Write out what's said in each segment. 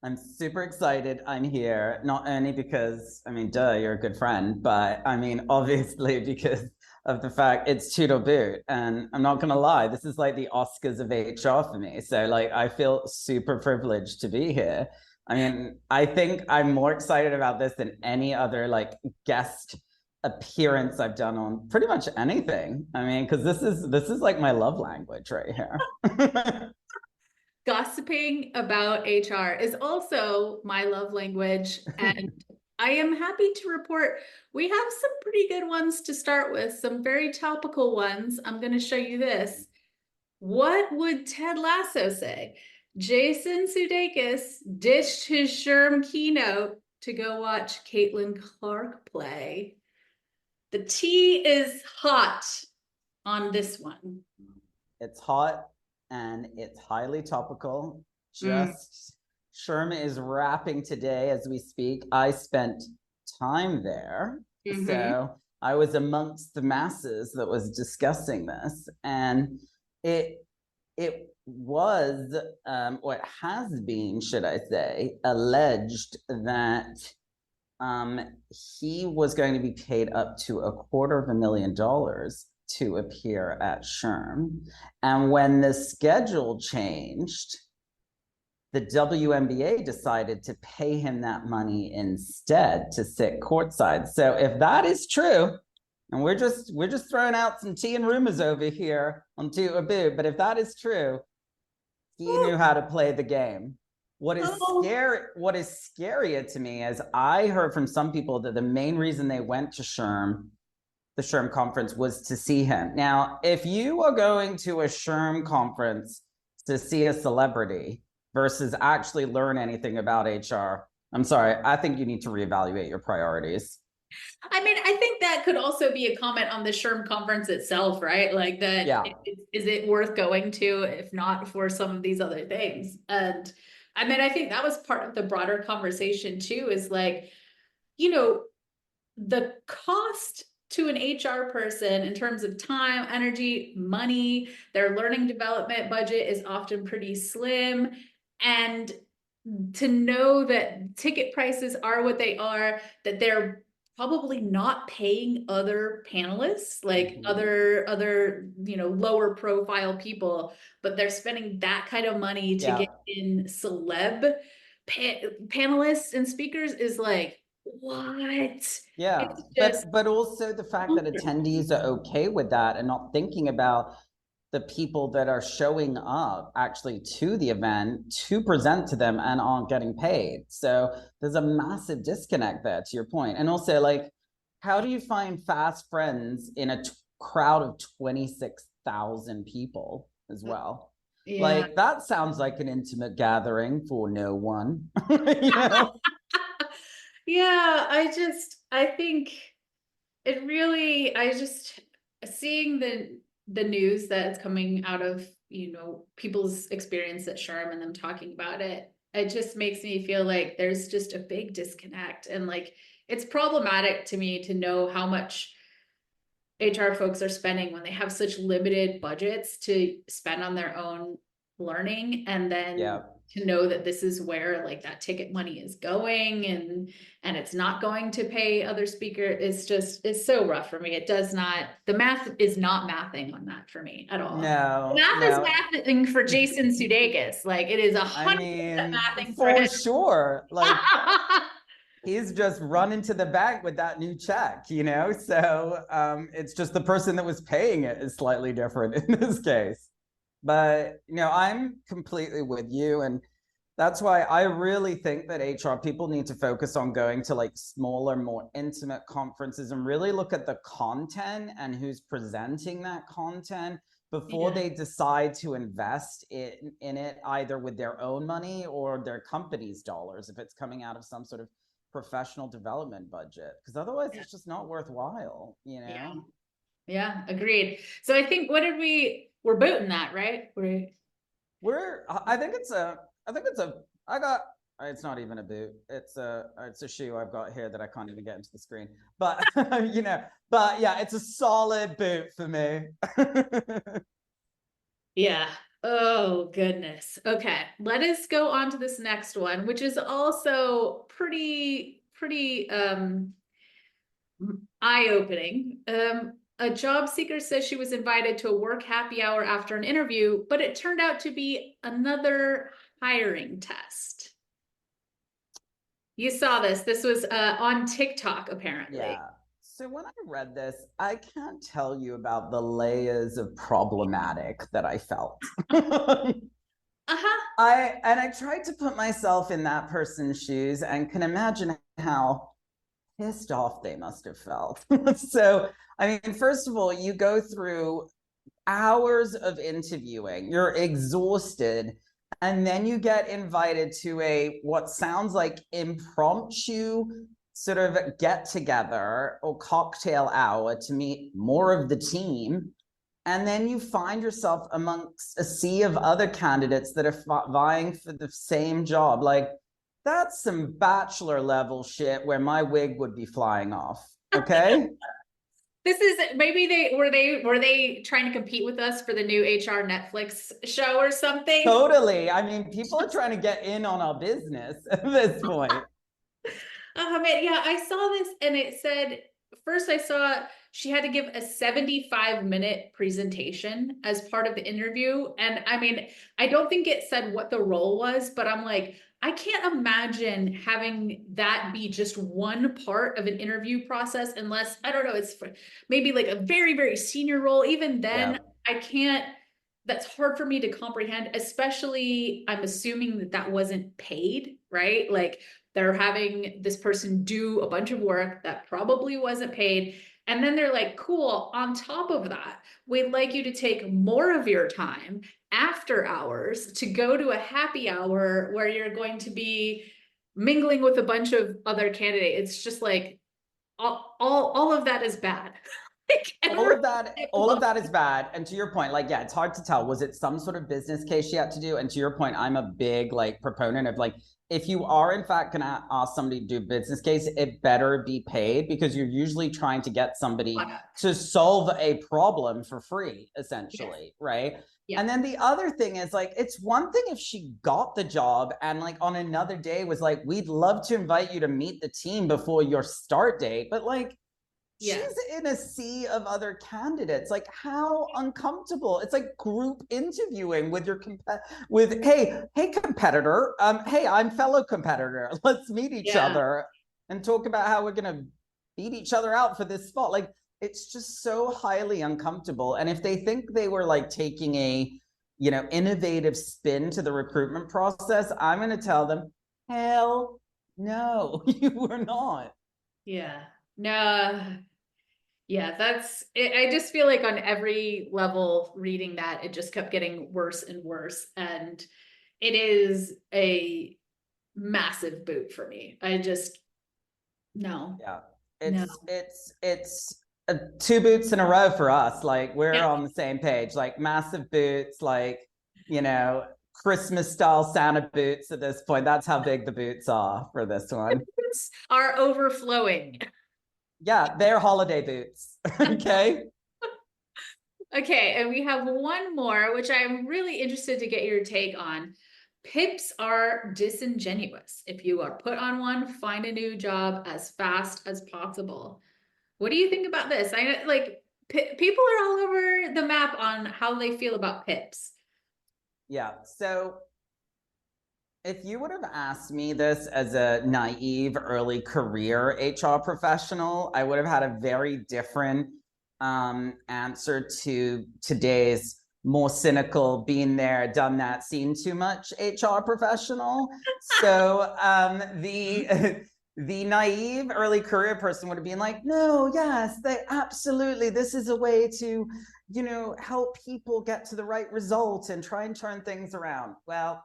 I'm super excited I'm here, not only because, I mean, duh, you're a good friend, but I mean, obviously because of the fact it's Toot or Boot. And I'm not gonna lie, this is like the Oscars of HR for me. So like I feel super privileged to be here. I mean, I think I'm more excited about this than any other like guest appearance I've done on pretty much anything. I mean, because this is like my love language right here. Gossiping about HR is also my love language. And I am happy to report we have some pretty good ones to start with, some very topical ones. I'm going to show you this. What would Ted Lasso say? Jason Sudeikis ditched his SHRM keynote to go watch Caitlin Clark play. The tea is hot on this one. It's hot and it's highly topical. Mm, Just Sherman is wrapping today as we speak. I spent time there. mhm. So I was amongst the masses that was discussing this. And it was or it has been, should I say, alleged that um, he was going to be paid up to $250,000 to appear at SHRM. And when the schedule changed, the WNBA decided to pay him that money instead to sit courtside. So if that is true, and we're just throwing out some tea and rumors over here on Toot or Boo, but if that is true, he knew how to play the game. Oh, What is scarier to me is I heard from some people that the main reason they went to SHRM, the SHRM conference, was to see him. Now, if you are going to a SHRM conference to see a celebrity versus actually learn anything about HR, I'm sorry, I think you need to reevaluate your priorities. I mean, I think that could also be a comment on the SHRM conference itself, right? Like that, Yeah, is it worth going to if not for some of these other things? And I mean, I think that was part of the broader conversation too, is like, you know, the cost to an HR person in terms of time, energy, money, their learning development budget is often pretty slim. And to know that ticket prices are what they are, that they're probably not paying other panelists, like mm-hmm. other lower profile people, but they're spending that kind of money to Yeah. get in celeb panelists and speakers is like, what? Yeah, It's just but also the fact that attendees are okay with that and not thinking about the people that are showing up actually to the event to present to them and aren't getting paid. So there's a massive disconnect there, to your point. And also, like, how do you find fast friends in a crowd of 26,000 people as well? yeah. Like, that sounds like an intimate gathering for no one, you know? Yeah, I think it really, I just seeing the news that's coming out of, people's experience at SHRM and them talking about it, it just makes me feel like there's just a big disconnect. And like it's problematic to me to know how much HR folks are spending when they have such limited budgets to spend on their own learning, and then Yeah. to know that this is where like that ticket money is going, and it's not going to pay other speakers. It's so rough for me. It does not, the math is not mathing on that for me at all. The No, math is no. mathing for Jason Sudeikis. Like it is a I 100% mean, mathing for him. for sure. Like he's just running to the bank with that new check, you know? So it's just the person that was paying it is slightly different in this case. But, I'm completely with you. And that's why I really think that HR people need to focus on going to like smaller, more intimate conferences and really look at the content and who's presenting that content before Yeah. they decide to invest in it either with their own money or their company's dollars if it's coming out of some sort of professional development budget, because otherwise Yeah. it's just not worthwhile, you Yeah. know? Yeah. Agreed. So I think, we're booting that, right? I think I got, it's not even a boot. It's a shoe I've got here that I can't even get into the screen. But, but yeah, it's a solid boot for me. Yeah. Oh goodness. Okay, let us go on to this next one, which is also pretty eye-opening. A job seeker says she was invited to a work happy hour after an interview, but it turned out to be another hiring test. You saw this. This was on TikTok, apparently. Yeah. So when I read this, I can't tell you about the layers of problematic that I felt. Uh-huh. I tried to put myself in that person's shoes and can imagine how pissed off they must have felt. So, I mean, first of all, you go through hours of interviewing, you're exhausted, and then you get invited to a what sounds like impromptu sort of get together or cocktail hour to meet more of the team. And then you find yourself amongst a sea of other candidates that are vying for the same job. Like, that's some bachelor level shit where my wig would be flying off. Okay. This is maybe they trying to compete with us for the new HR Netflix show or something? Totally. I mean, people are trying to get in on our business at this point. Oh man, yeah, I saw this and it said first I saw she had to give a 75-minute presentation as part of the interview. And I mean, I don't think it said what the role was, but I'm like, I can't imagine having that be just one part of an interview process unless, I don't know, it's maybe like a very senior role. Even then, Yeah. I can't, that's hard for me to comprehend, especially I'm assuming that that wasn't paid, right? Like they're having this person do a bunch of work that probably wasn't paid. And then they're like, cool, on top of that, we'd like you to take more of your time after hours to go to a happy hour where you're going to be mingling with a bunch of other candidates. It's just like all of that is bad. All of that is bad. And to your point, like, yeah, it's hard to tell. Was it some sort of business case she had to do? And to your point, I'm a big like proponent of like, if you are in fact gonna ask somebody to do business case, it better be paid because you're usually trying to get somebody to solve a problem for free, essentially, yes. Right? Yeah. And then the other thing is like, it's one thing if she got the job and like on another day was like, we'd love to invite you to meet the team before your start date, but like, yeah. She's in a sea of other candidates. Like, how uncomfortable! It's like group interviewing with your hey competitor, hey, I'm fellow competitor. Let's meet each other and talk about how we're gonna beat each other out for this spot. Like, it's just so highly uncomfortable. And if they think they were like taking a innovative spin to the recruitment process, I'm gonna tell them, hell no, you were not. Yeah. No, yeah, that's it. I just feel like on every level reading that, it just kept getting worse and worse. And it is a massive boot for me. I just, no. Yeah. It's two boots in a row for us. Like, we're on the same page, like massive boots, like, Christmas style Santa boots at this point. That's how big the boots are for this one. The boots are overflowing. Yeah, they're holiday boots. Okay. Okay, and we have one more, which I'm really interested to get your take on. Pips are disingenuous. If you are put on one, find a new job as fast as possible. What do you think about this? I like people are all over the map on how they feel about pips. Yeah. So if you would have asked me this as a naive early career HR professional, I would have had a very different answer to today's more cynical, been there, done that, seen too much HR professional. So the naive early career person would have been like, no, yes, they absolutely, this is a way to, help people get to the right result and try and turn things around. Well,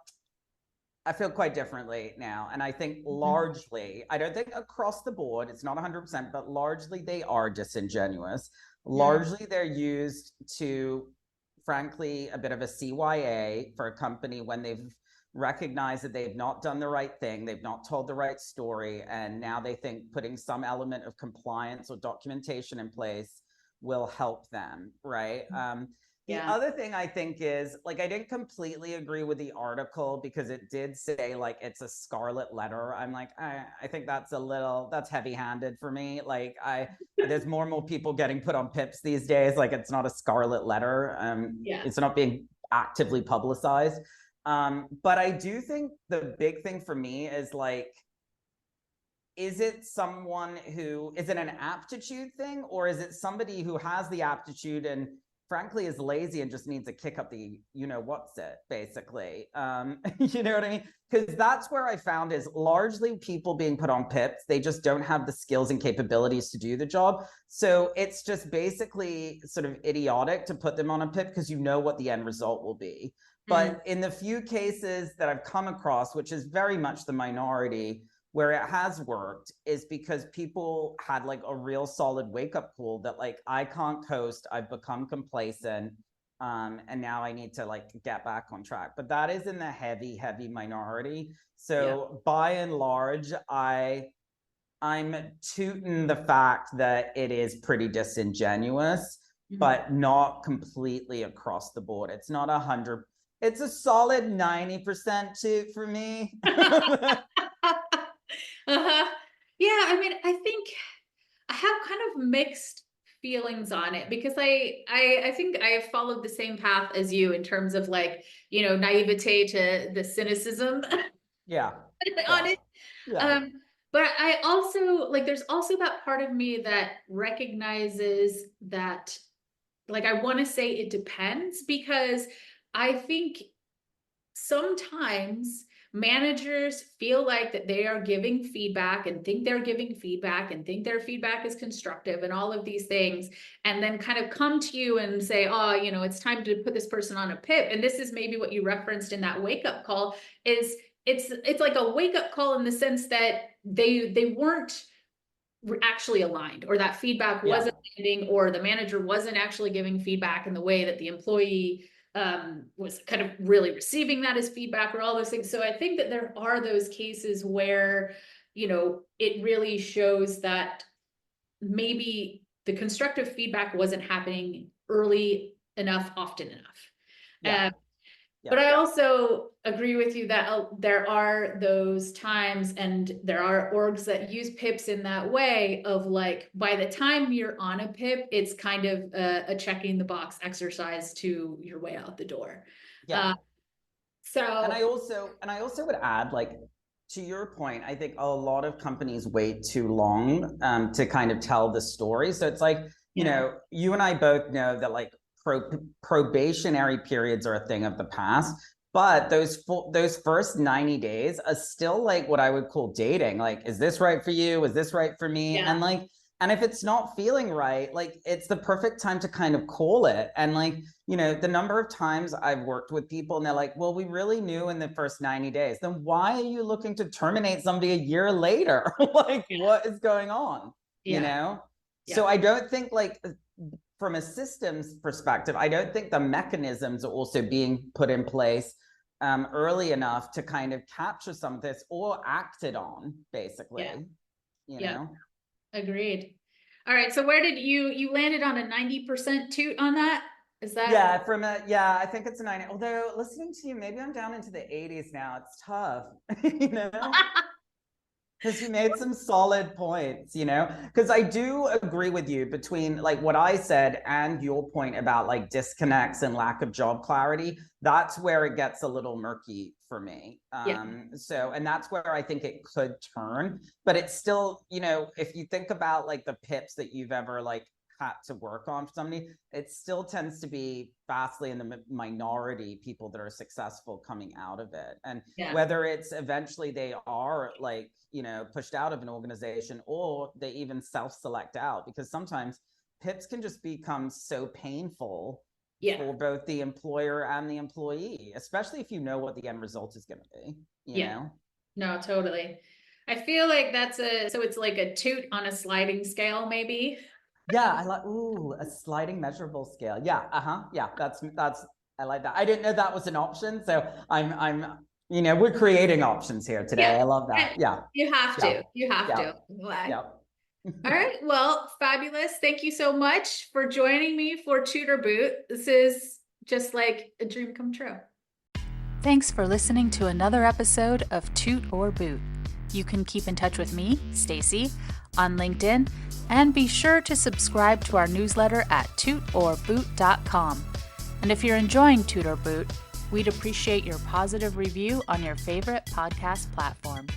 I feel quite differently now. And I think largely, I don't think across the board, it's not 100%, but largely they are disingenuous. Largely they're used to, frankly, a bit of a CYA for a company when they've recognized that they've not done the right thing, they've not told the right story, and now they think putting some element of compliance or documentation in place will help them, right? The other thing I think is, like, I didn't completely agree with the article because it did say like it's a scarlet letter. I'm like, I think that's that's heavy-handed for me. Like, there's more and more people getting put on PIPs these days. Like, it's not a scarlet letter. It's not being actively publicized. But I do think the big thing for me is like, is it an aptitude thing, or is it somebody who has the aptitude and frankly is lazy and just needs to kick up the what's it, basically. You know what I mean? Because that's where I found is largely people being put on PIPs, they just don't have the skills and capabilities to do the job. So it's just basically sort of idiotic to put them on a PIP because you know what the end result will be. But in the few cases that I've come across, which is very much the minority, where it has worked is because people had like a real solid wake-up call that like, I can't coast, I've become complacent, and now I need to like get back on track. But that is in the heavy minority. So by and large, I'm tooting the fact that it is pretty disingenuous, but not completely across the board. It's not 100, it's a solid 90% toot for me. Yeah, I mean, I think I have kind of mixed feelings on it because I think I have followed the same path as you in terms of like, naivete to the cynicism on it. But I also like, there's also that part of me that recognizes that, like, I want to say it depends, because I think sometimes managers feel like that they are giving feedback and think they're giving feedback and think their feedback is constructive and all of these things, and then kind of come to you and say, oh, it's time to put this person on a PIP. And this is maybe what you referenced in that wake-up call, is it's like a wake-up call in the sense that they weren't actually aligned, or that feedback wasn't landing, or the manager wasn't actually giving feedback in the way that the employee was kind of really receiving that as feedback, or all those things. So I think that there are those cases where, it really shows that maybe the constructive feedback wasn't happening early enough, often enough. But I also agree with you that there are those times, and there are orgs that use PIPs in that way of like, by the time you're on a PIP, it's kind of a checking the box exercise to your way out the door. So, and I also would add, like, to your point, I think a lot of companies wait too long to kind of tell the story. So it's like, you and I both know that like probationary periods are a thing of the past, but those first 90 days are still like what I would call dating. Like, is this right for you? Is this right for me? And like, and if it's not feeling right, like, it's the perfect time to kind of call it. And like, the number of times I've worked with people and they're like, well, we really knew in the first 90 days. Then why are you looking to terminate somebody a year later? Like, what is going on? So I don't think, like, from a systems perspective, I don't think the mechanisms are also being put in place early enough to kind of capture some of this or acted on, basically. You know? Agreed. All right. So where did you landed on a 90% toot on that? Is that? I think it's a 90. Although listening to you, maybe I'm down into the 80s now. It's tough, because you made some solid points, because I do agree with you between like what I said and your point about like disconnects and lack of job clarity. That's where it gets a little murky for me. So, and that's where I think it could turn, but it's still, if you think about like the PIPs that you've ever like had to work on for somebody, it still tends to be vastly in the minority people that are successful coming out of it. And whether it's eventually they are like, pushed out of an organization, or they even self-select out, because sometimes PIPs can just become so painful for both the employer and the employee, especially if you know what the end result is going to be, you know? No, totally. I feel like so it's like a toot on a sliding scale, maybe. I like, a sliding measurable scale. That's I like that. I didn't know that was an option. So I'm we're creating options here today. I love that. You have to. I'm glad. All right. Well, fabulous. Thank you so much for joining me for Toot or Boot. This is just like a dream come true. Thanks for listening to another episode of Toot or Boot. You can keep in touch with me, Stacy, on LinkedIn, and be sure to subscribe to our newsletter at tootorboot.com. And if you're enjoying Toot or Boot, we'd appreciate your positive review on your favorite podcast platform.